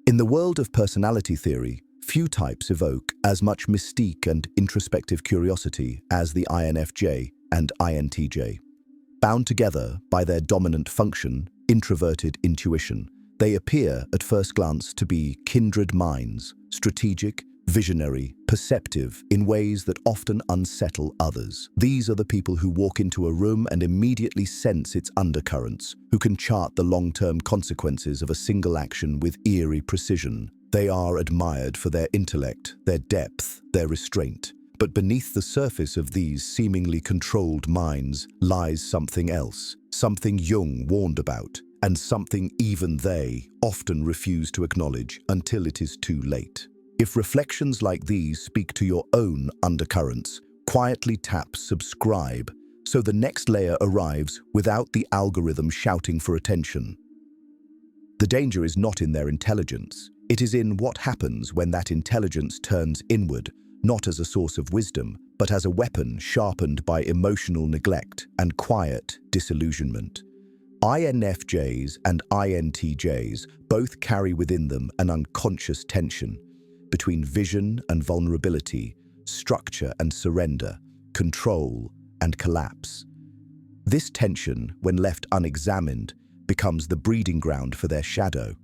In the world of personality theory, few types evoke as much mystique and introspective curiosity as the INFJ and INTJ. Bound together by their dominant function, introverted intuition, they appear at first glance to be kindred minds, strategic, visionary, perceptive in ways that often unsettle others. These are the people who walk into a room and immediately sense its undercurrents, who can chart the long-term consequences of a single action with eerie precision. They are admired for their intellect, their depth, their restraint. But beneath the surface of these seemingly controlled minds lies something else, something Jung warned about, and something even they often refuse to acknowledge until it is too late. If reflections like these speak to your own undercurrents, quietly tap subscribe so the next layer arrives without the algorithm shouting for attention. The danger is not in their intelligence. It is in what happens when that intelligence turns inward, not as a source of wisdom, but as a weapon sharpened by emotional neglect and quiet disillusionment. INFJs and INTJs both carry within them an unconscious tension between vision and vulnerability, structure and surrender, control and collapse. This tension, when left unexamined, becomes the breeding ground for their shadow,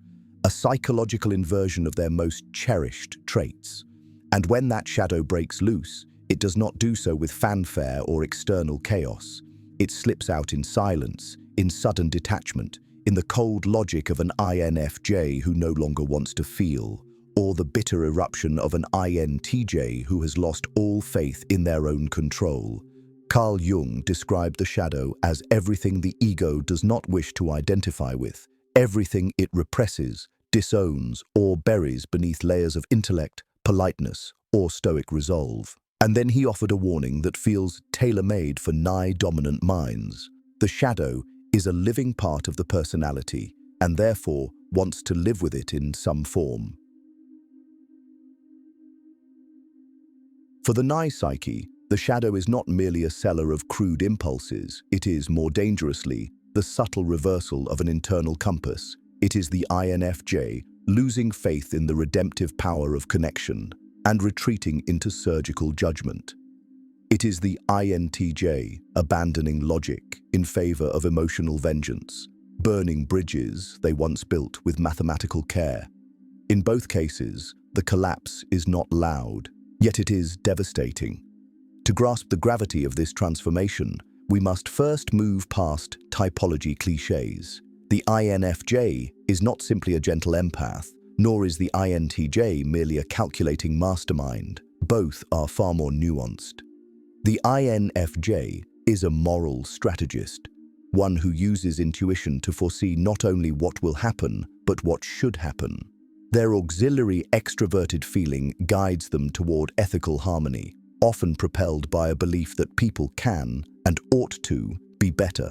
a psychological inversion of their most cherished traits. And when that shadow breaks loose, it does not do so with fanfare or external chaos. It slips out in silence, in sudden detachment, in the cold logic of an INFJ who no longer wants to feel, or the bitter eruption of an INTJ who has lost all faith in their own control. Carl Jung described the shadow as everything the ego does not wish to identify with, everything it represses, disowns, or buries beneath layers of intellect, politeness, or stoic resolve. And then he offered a warning that feels tailor-made for nigh-dominant minds. The shadow is a living part of the personality, and therefore wants to live with it in some form. For the nigh psyche, the shadow is not merely a seller of crude impulses, it is, more dangerously, the subtle reversal of an internal compass. It is the INFJ losing faith in the redemptive power of connection and retreating into surgical judgment. It is the INTJ abandoning logic in favor of emotional vengeance, burning bridges they once built with mathematical care. In both cases, the collapse is not loud, yet it is devastating. To grasp the gravity of this transformation, we must first move past typology cliches. The INFJ is not simply a gentle empath, nor is the INTJ merely a calculating mastermind. Both are far more nuanced. The INFJ is a moral strategist, one who uses intuition to foresee not only what will happen, but what should happen. Their auxiliary extroverted feeling guides them toward ethical harmony, often propelled by a belief that people can, and ought to, be better.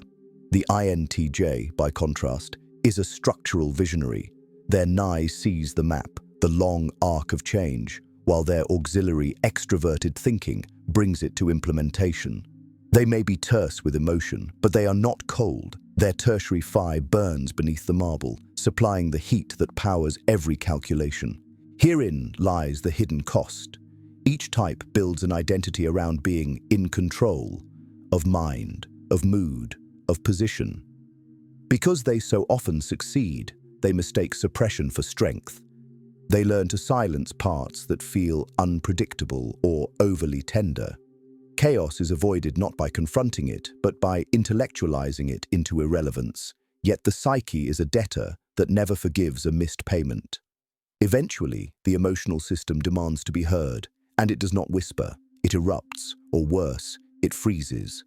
The INTJ, by contrast, is a structural visionary. Their nigh sees the map, the long arc of change, while their auxiliary extroverted thinking brings it to implementation. They may be terse with emotion, but they are not cold. Their tertiary fire burns beneath the marble, supplying the heat that powers every calculation. Herein lies the hidden cost. Each type builds an identity around being in control of mind, of mood, of position. Because they so often succeed, they mistake suppression for strength. They learn to silence parts that feel unpredictable or overly tender. Chaos is avoided not by confronting it, but by intellectualizing it into irrelevance. Yet the psyche is a debtor that never forgives a missed payment. Eventually, the emotional system demands to be heard, and it does not whisper, it erupts, or worse, it freezes.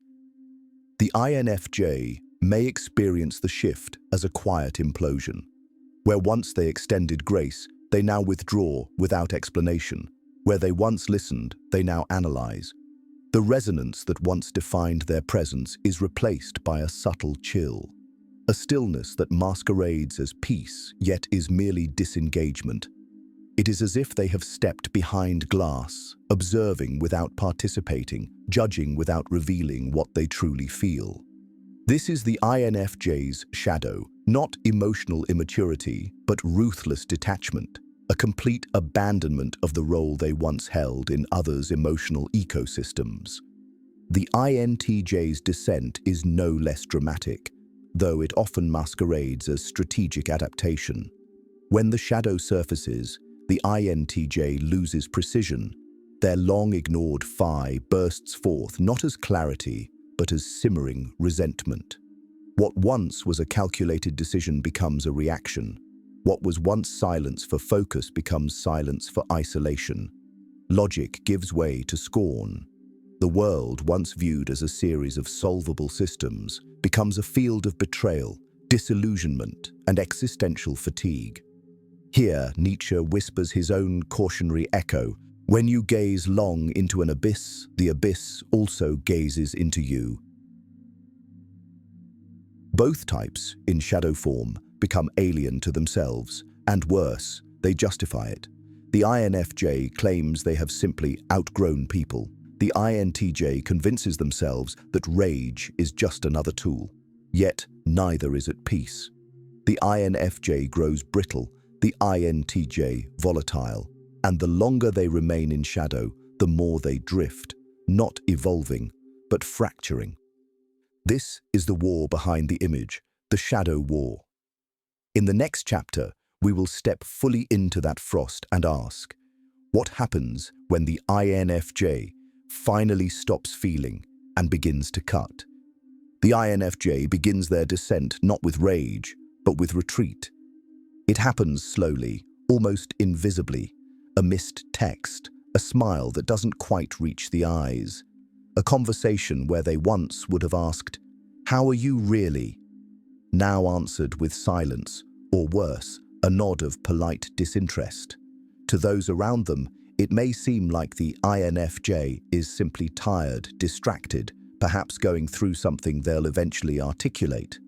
The INFJ may experience the shift as a quiet implosion. Where once they extended grace, they now withdraw without explanation. Where they once listened, they now analyze. The resonance that once defined their presence is replaced by a subtle chill, a stillness that masquerades as peace, yet is merely disengagement. It is as if they have stepped behind glass, observing without participating, judging without revealing what they truly feel. This is the INFJ's shadow, Not emotional immaturity, but ruthless detachment, a complete abandonment of the role they once held in others' emotional ecosystems. The INTJ's descent is no less dramatic, though it often masquerades as strategic adaptation. When the shadow surfaces, the INTJ loses precision. Their long-ignored phi bursts forth not as clarity, but as simmering resentment. What once was a calculated decision becomes a reaction. What was once silence for focus becomes silence for isolation. Logic gives way to scorn. The world, once viewed as a series of solvable systems, becomes a field of betrayal, disillusionment, and existential fatigue. Here, Nietzsche whispers his own cautionary echo: when you gaze long into an abyss, the abyss also gazes into you. Both types, in shadow form, become alien to themselves, and worse, they justify it. The INFJ claims they have simply outgrown people. The INTJ convinces themselves that rage is just another tool. Yet, neither is at peace. The INFJ grows brittle, the INTJ volatile, and the longer they remain in shadow, the more they drift, not evolving, but fracturing. This is the war behind the image, the shadow war. In the next chapter, we will step fully into that frost and ask, what happens when the INFJ finally stops feeling and begins to cut? The INFJ begins their descent not with rage, but with retreat. It happens slowly, almost invisibly, a missed text, a smile that doesn't quite reach the eyes, a conversation where they once would have asked, "How are you really?" now answered with silence, or worse, a nod of polite disinterest. To those around them, it may seem like the INFJ is simply tired, distracted, perhaps going through something they'll eventually articulate.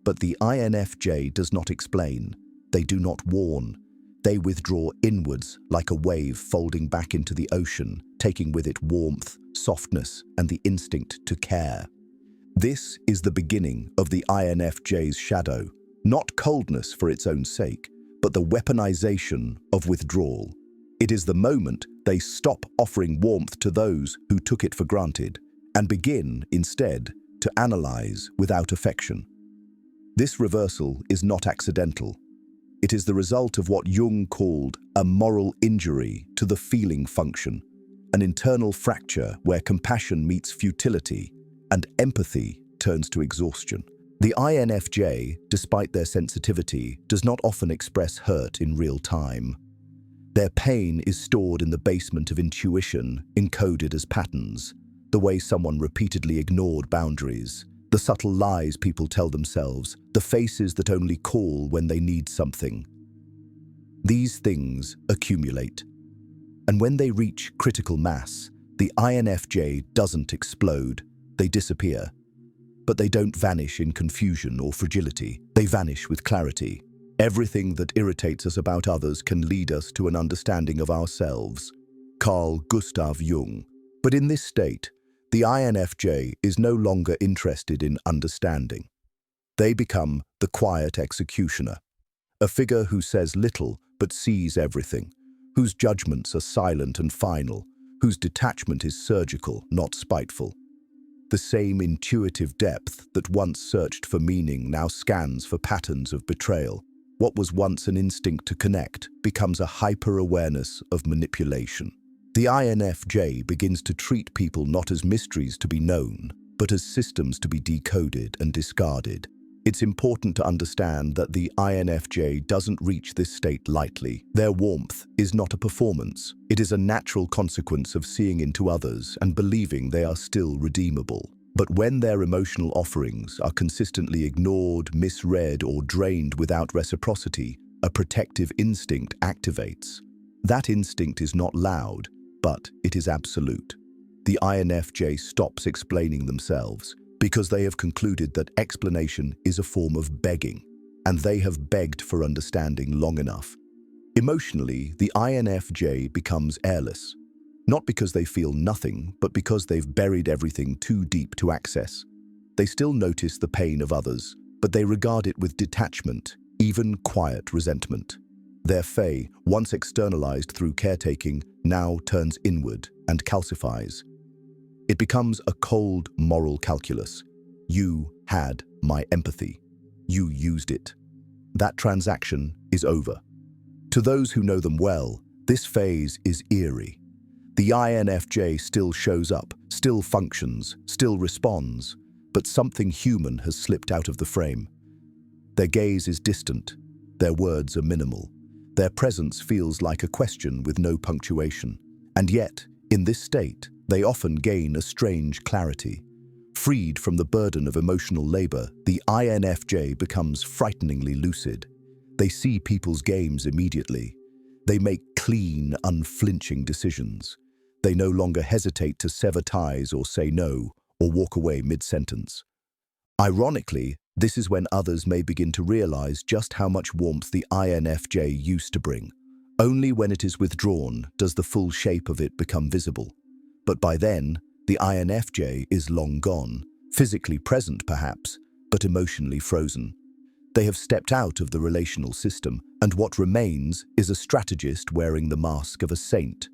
But the INFJ does not explain. They do not warn. They withdraw inwards like a wave folding back into the ocean, taking with it warmth, softness, and the instinct to care. This is the beginning of the INFJ's shadow, not coldness for its own sake, but the weaponization of withdrawal. It is the moment they stop offering warmth to those who took it for granted and begin, instead, to analyze without affection. This reversal is not accidental. It is the result of what Jung called a moral injury to the feeling function, an internal fracture where compassion meets futility and empathy turns to exhaustion. The INFJ, despite their sensitivity, does not often express hurt in real time. Their pain is stored in the basement of intuition, encoded as patterns, the way someone repeatedly ignored boundaries, the subtle lies people tell themselves, the faces that only call when they need something. These things accumulate. And when they reach critical mass, the INFJ doesn't explode, they disappear. But they don't vanish in confusion or fragility, they vanish with clarity. Everything that irritates us about others can lead us to an understanding of ourselves. Carl Gustav Jung. But in this state, the INFJ is no longer interested in understanding. They become the quiet executioner, a figure who says little but sees everything, whose judgments are silent and final, whose detachment is surgical, not spiteful. The same intuitive depth that once searched for meaning now scans for patterns of betrayal. What was once an instinct to connect becomes a hyper-awareness of manipulation. The INFJ begins to treat people not as mysteries to be known, but as systems to be decoded and discarded. It's important to understand that the INFJ doesn't reach this state lightly. Their warmth is not a performance. It is a natural consequence of seeing into others and believing they are still redeemable. But when their emotional offerings are consistently ignored, misread, or drained without reciprocity, a protective instinct activates. That instinct is not loud, but it is absolute. The INFJ stops explaining themselves because they have concluded that explanation is a form of begging, and they have begged for understanding long enough. Emotionally, the INFJ becomes airless, not because they feel nothing, but because they've buried everything too deep to access. They still notice the pain of others, but they regard it with detachment, even quiet resentment. Their fey, once externalized through caretaking, now turns inward and calcifies. It becomes a cold moral calculus. You had my empathy. You used it. That transaction is over. To those who know them well, this phase is eerie. The INFJ still shows up, still functions, still responds, but something human has slipped out of the frame. Their gaze is distant. Their words are minimal. Their presence feels like a question with no punctuation. And yet, in this state, they often gain a strange clarity. Freed from the burden of emotional labor, the INFJ becomes frighteningly lucid. They see people's games immediately. They make clean, unflinching decisions. They no longer hesitate to sever ties or say no, or walk away mid-sentence. Ironically, this is when others may begin to realize just how much warmth the INFJ used to bring. Only when it is withdrawn does the full shape of it become visible. But by then, the INFJ is long gone, physically present perhaps, but emotionally frozen. They have stepped out of the relational system, and what remains is a strategist wearing the mask of a saint.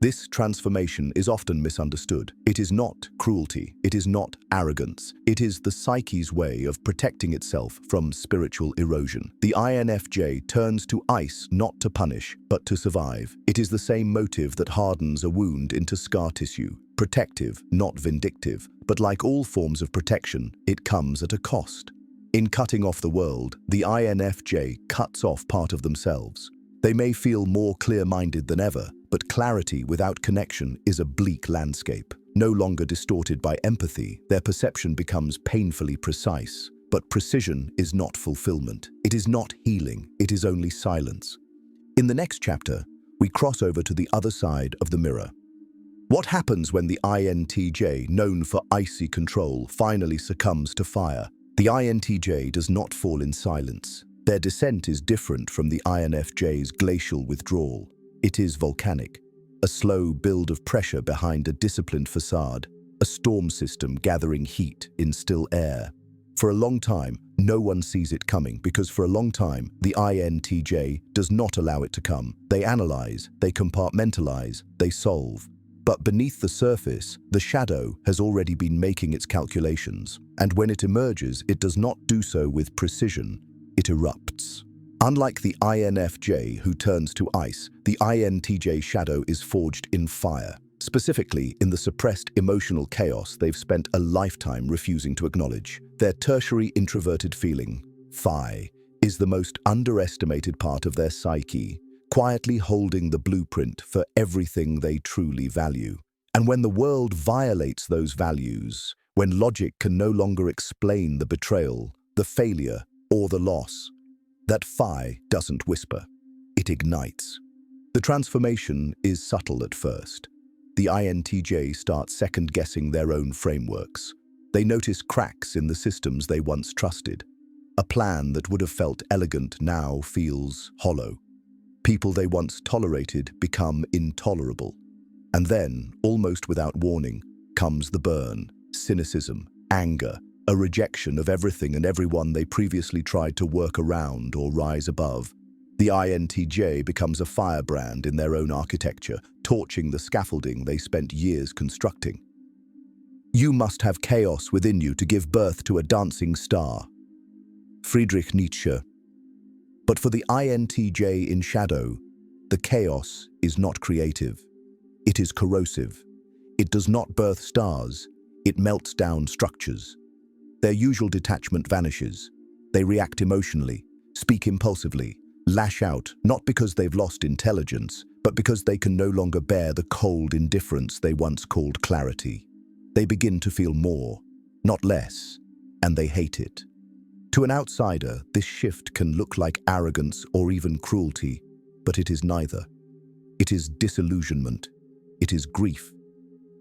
This transformation is often misunderstood. It is not cruelty. It is not arrogance. It is the psyche's way of protecting itself from spiritual erosion. The INFJ turns to ice not to punish, but to survive. It is the same motive that hardens a wound into scar tissue. Protective, not vindictive. But like all forms of protection, it comes at a cost. In cutting off the world, the INFJ cuts off part of themselves. They may feel more clear-minded than ever, but clarity without connection is a bleak landscape. No longer distorted by empathy, their perception becomes painfully precise. But precision is not fulfillment. It is not healing. It is only silence. In the next chapter, we cross over to the other side of the mirror. What happens when the INTJ, known for icy control, finally succumbs to fire? The INTJ does not fall in silence. Their descent is different from the INFJ's glacial withdrawal. It is volcanic, a slow build of pressure behind a disciplined facade, a storm system gathering heat in still air. For a long time, no one sees it coming because for a long time, the INTJ does not allow it to come. They analyze, they compartmentalize, they solve. But beneath the surface, the shadow has already been making its calculations. And when it emerges, it does not do so with precision. It erupts. Unlike the INFJ who turns to ice, the INTJ shadow is forged in fire, specifically in the suppressed emotional chaos they've spent a lifetime refusing to acknowledge. Their tertiary introverted feeling, phi, is the most underestimated part of their psyche, quietly holding the blueprint for everything they truly value. And when the world violates those values, when logic can no longer explain the betrayal, the failure, or the loss, that phi doesn't whisper, it ignites. The transformation is subtle at first. The INTJ start second-guessing their own frameworks. They notice cracks in the systems they once trusted. A plan that would have felt elegant now feels hollow. People they once tolerated become intolerable. And then, almost without warning, comes the burn, cynicism, anger, a rejection of everything and everyone they previously tried to work around or rise above. The INTJ becomes a firebrand in their own architecture, torching the scaffolding they spent years constructing. You must have chaos within you to give birth to a dancing star. Friedrich Nietzsche. But for the INTJ in shadow, the chaos is not creative. It is corrosive. It does not birth stars. It melts down structures. Their usual detachment vanishes. They react emotionally, speak impulsively, lash out, not because they've lost intelligence, but because they can no longer bear the cold indifference they once called clarity. They begin to feel more, not less, and they hate it. To an outsider, this shift can look like arrogance or even cruelty, but it is neither. It is disillusionment. It is grief.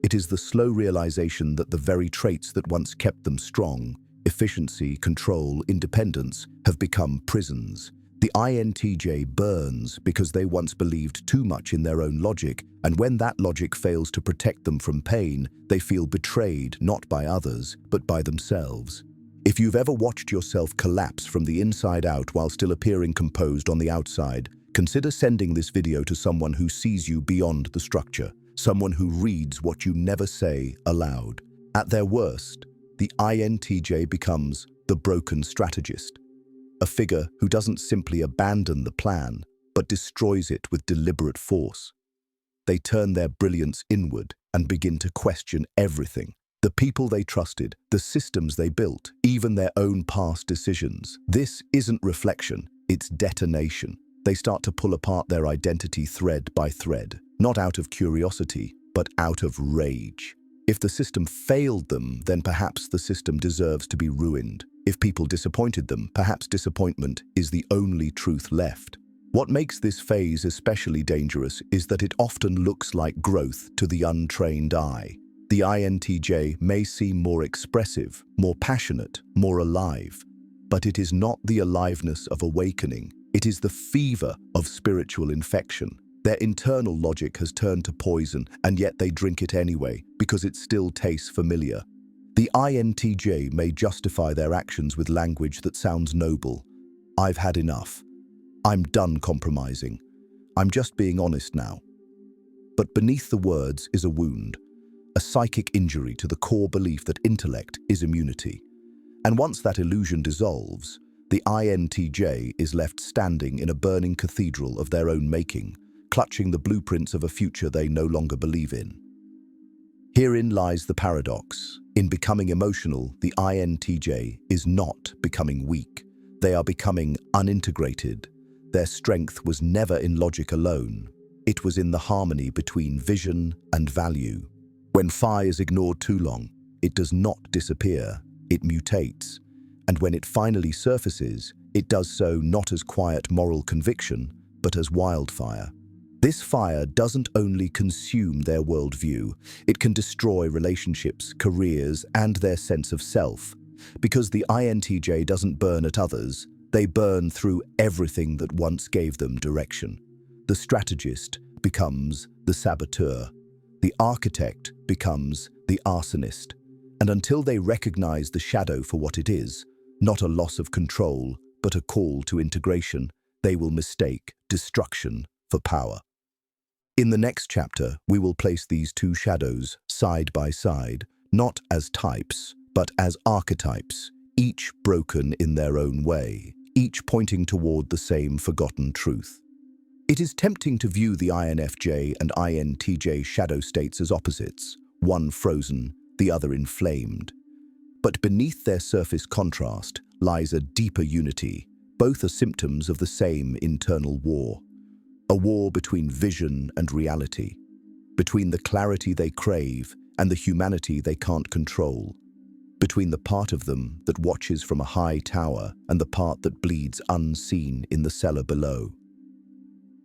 It is the slow realization that the very traits that once kept them strong, efficiency, control, independence, have become prisons. The INTJ burns because they once believed too much in their own logic, and when that logic fails to protect them from pain, they feel betrayed not by others, but by themselves. If you've ever watched yourself collapse from the inside out while still appearing composed on the outside, consider sending this video to someone who sees you beyond the structure, someone who reads what you never say aloud. At their worst, the INTJ becomes the broken strategist, a figure who doesn't simply abandon the plan, but destroys it with deliberate force. They turn their brilliance inward and begin to question everything. The people they trusted, the systems they built, even their own past decisions. This isn't reflection, it's detonation. They start to pull apart their identity thread by thread, not out of curiosity, but out of rage. If the system failed them, then perhaps the system deserves to be ruined. If people disappointed them, perhaps disappointment is the only truth left. What makes this phase especially dangerous is that it often looks like growth to the untrained eye. The INTJ may seem more expressive, more passionate, more alive, but it is not the aliveness of awakening. It is the fever of spiritual infection. Their internal logic has turned to poison, and yet they drink it anyway, because it still tastes familiar. The INTJ may justify their actions with language that sounds noble. I've had enough. I'm done compromising. I'm just being honest now. But beneath the words is a wound, a psychic injury to the core belief that intellect is immunity. And once that illusion dissolves, the INTJ is left standing in a burning cathedral of their own making, clutching the blueprints of a future they no longer believe in. Herein lies the paradox. In becoming emotional, the INTJ is not becoming weak. They are becoming unintegrated. Their strength was never in logic alone. It was in the harmony between vision and value. When fire is ignored too long, it does not disappear, it mutates. And when it finally surfaces, it does so not as quiet moral conviction, but as wildfire. This fire doesn't only consume their worldview, it can destroy relationships, careers, and their sense of self. Because the INTJ doesn't burn at others, they burn through everything that once gave them direction. The strategist becomes the saboteur. The architect becomes the arsonist. And until they recognize the shadow for what it is, not a loss of control, but a call to integration, they will mistake destruction for power. In the next chapter, we will place these two shadows side by side, not as types, but as archetypes, each broken in their own way, each pointing toward the same forgotten truth. It is tempting to view the INFJ and INTJ shadow states as opposites, one frozen, the other inflamed. But beneath their surface contrast lies a deeper unity. Both are symptoms of the same internal war. A war between vision and reality, between the clarity they crave and the humanity they can't control, between the part of them that watches from a high tower and the part that bleeds unseen in the cellar below.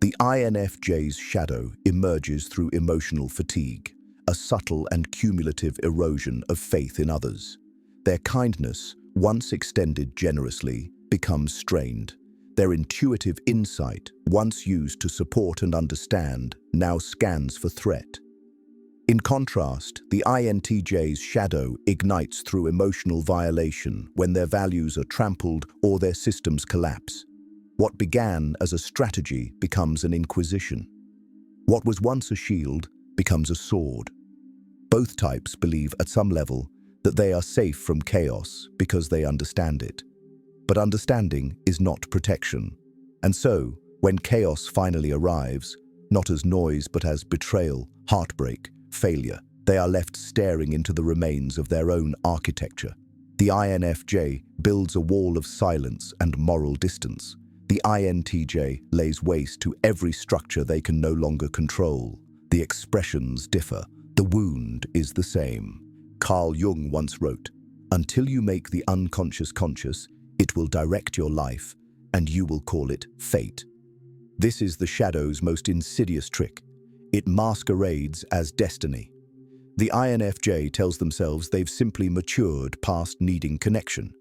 The INFJ's shadow emerges through emotional fatigue, a subtle and cumulative erosion of faith in others. Their kindness, once extended generously, becomes strained. Their intuitive insight, once used to support and understand, now scans for threat. In contrast, the INTJ's shadow ignites through emotional violation when their values are trampled or their systems collapse. What began as a strategy becomes an inquisition. What was once a shield becomes a sword. Both types believe at some level that they are safe from chaos because they understand it. But understanding is not protection. And so, when chaos finally arrives, not as noise but as betrayal, heartbreak, failure, they are left staring into the remains of their own architecture. The INFJ builds a wall of silence and moral distance. The INTJ lays waste to every structure they can no longer control. The expressions differ. The wound is the same. Carl Jung once wrote, "Until you make the unconscious conscious, it will direct your life, and you will call it fate." This is the shadow's most insidious trick. It masquerades as destiny. The INFJ tells themselves they've simply matured past needing connection.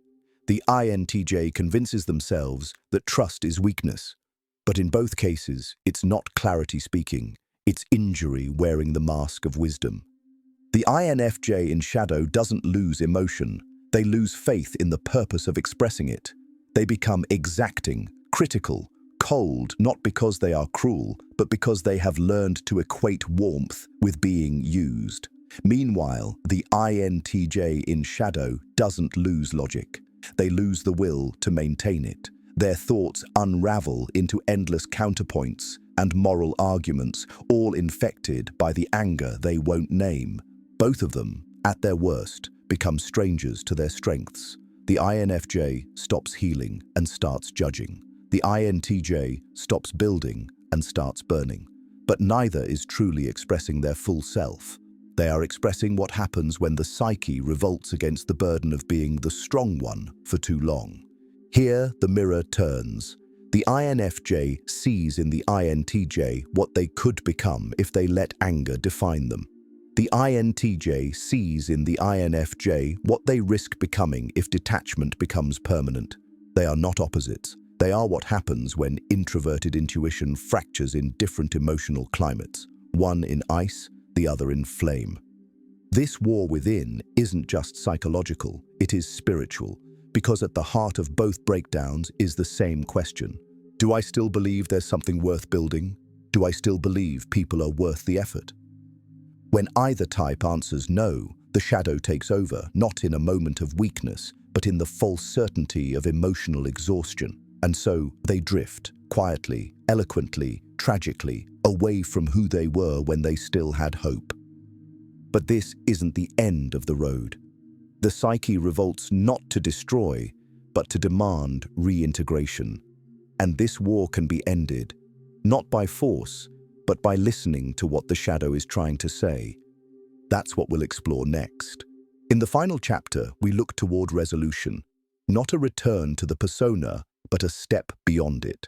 The INTJ convinces themselves that trust is weakness. But in both cases, it's not clarity speaking, it's injury wearing the mask of wisdom. The INFJ in shadow doesn't lose emotion, They lose faith in the purpose of expressing it. They become exacting, critical, cold, not because they are cruel, but because they have learned to equate warmth with being used. Meanwhile, the INTJ in shadow doesn't lose logic. They lose the will to maintain it. Their thoughts unravel into endless counterpoints and moral arguments, all infected by the anger they won't name. Both of them, at their worst, become strangers to their strengths. The INFJ stops healing and starts judging. The INTJ stops building and starts burning. But neither is truly expressing their full self. They are expressing what happens when the psyche revolts against the burden of being the strong one for too long. Here, the mirror turns. The INFJ sees in the INTJ what they could become if they let anger define them. The INTJ sees in the INFJ what they risk becoming if detachment becomes permanent. They are not opposites. They are what happens when introverted intuition fractures in different emotional climates, one in ice, the other in flame. This war within isn't just psychological, it is spiritual, because at the heart of both breakdowns is the same question. Do I still believe there's something worth building? Do I still believe people are worth the effort? When either type answers no, the shadow takes over, not in a moment of weakness, but in the false certainty of emotional exhaustion. And so they drift, quietly, eloquently, tragically, away from who they were when they still had hope. But this isn't the end of the road. The psyche revolts not to destroy, but to demand reintegration. And this war can be ended, not by force, but by listening to what the shadow is trying to say. That's what we'll explore next. In the final chapter, we look toward resolution, not a return to the persona, but a step beyond it.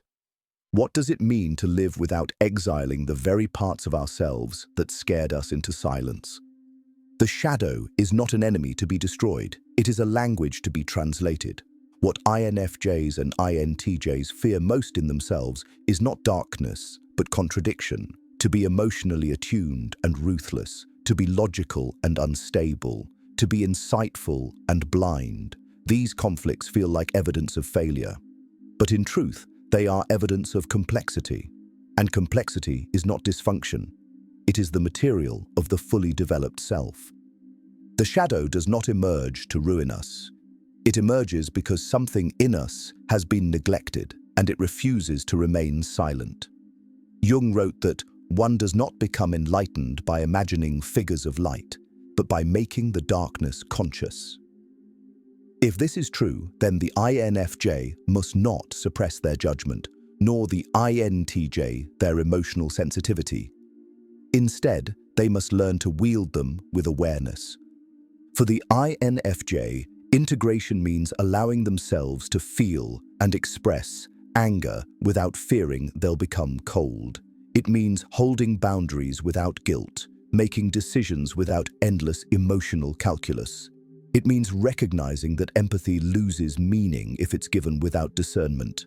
What does it mean to live without exiling the very parts of ourselves that scared us into silence? The shadow is not an enemy to be destroyed. It is a language to be translated. What INFJs and INTJs fear most in themselves is not darkness, but contradiction, to be emotionally attuned and ruthless, to be logical and unstable, to be insightful and blind. These conflicts feel like evidence of failure. But in truth, they are evidence of complexity. And complexity is not dysfunction. It is the material of the fully developed self. The shadow does not emerge to ruin us. It emerges because something in us has been neglected and it refuses to remain silent. Jung wrote that one does not become enlightened by imagining figures of light, but by making the darkness conscious. If this is true, then the INFJ must not suppress their judgment, nor the INTJ their emotional sensitivity. Instead, they must learn to wield them with awareness. For the INFJ, integration means allowing themselves to feel and express anger without fearing they'll become cold. It means holding boundaries without guilt, making decisions without endless emotional calculus. It means recognizing that empathy loses meaning if it's given without discernment.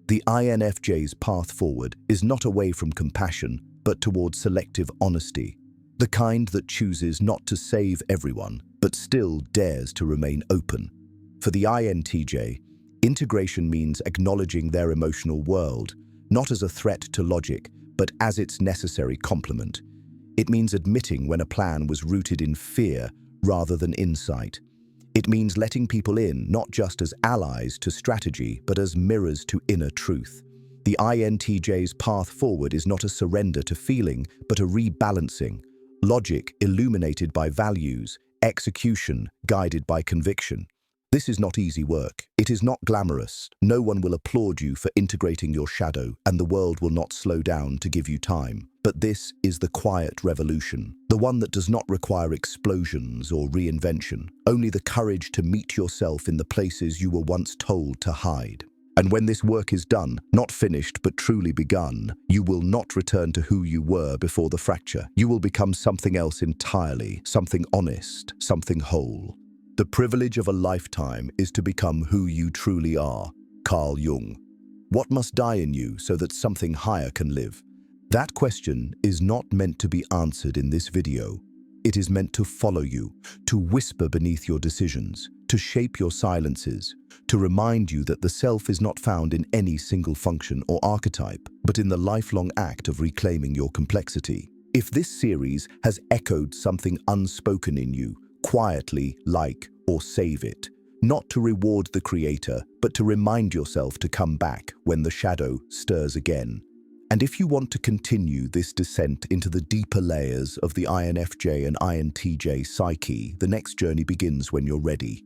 The INFJ's path forward is not away from compassion, but towards selective honesty, the kind that chooses not to save everyone, but still dares to remain open. For the INTJ, integration means acknowledging their emotional world, not as a threat to logic, but as its necessary complement. It means admitting when a plan was rooted in fear rather than insight. It means letting people in not just as allies to strategy, but as mirrors to inner truth. The INTJ's path forward is not a surrender to feeling, but a rebalancing. Logic illuminated by values, execution guided by conviction. This is not easy work. It is not glamorous. No one will applaud you for integrating your shadow, and the world will not slow down to give you time. But this is the quiet revolution, the one that does not require explosions or reinvention, only the courage to meet yourself in the places you were once told to hide. And when this work is done, not finished but truly begun, you will not return to who you were before the fracture. You will become something else entirely, something honest, something whole. The privilege of a lifetime is to become who you truly are. Carl Jung. What must die in you so that something higher can live? That question is not meant to be answered in this video. It is meant to follow you, to whisper beneath your decisions, to shape your silences, to remind you that the self is not found in any single function or archetype, but in the lifelong act of reclaiming your complexity. If this series has echoed something unspoken in you, quietly like or save it, not to reward the creator, but to remind yourself to come back when the shadow stirs again. And if you want to continue this descent into the deeper layers of the INFJ and INTJ psyche, the next journey begins when you're ready.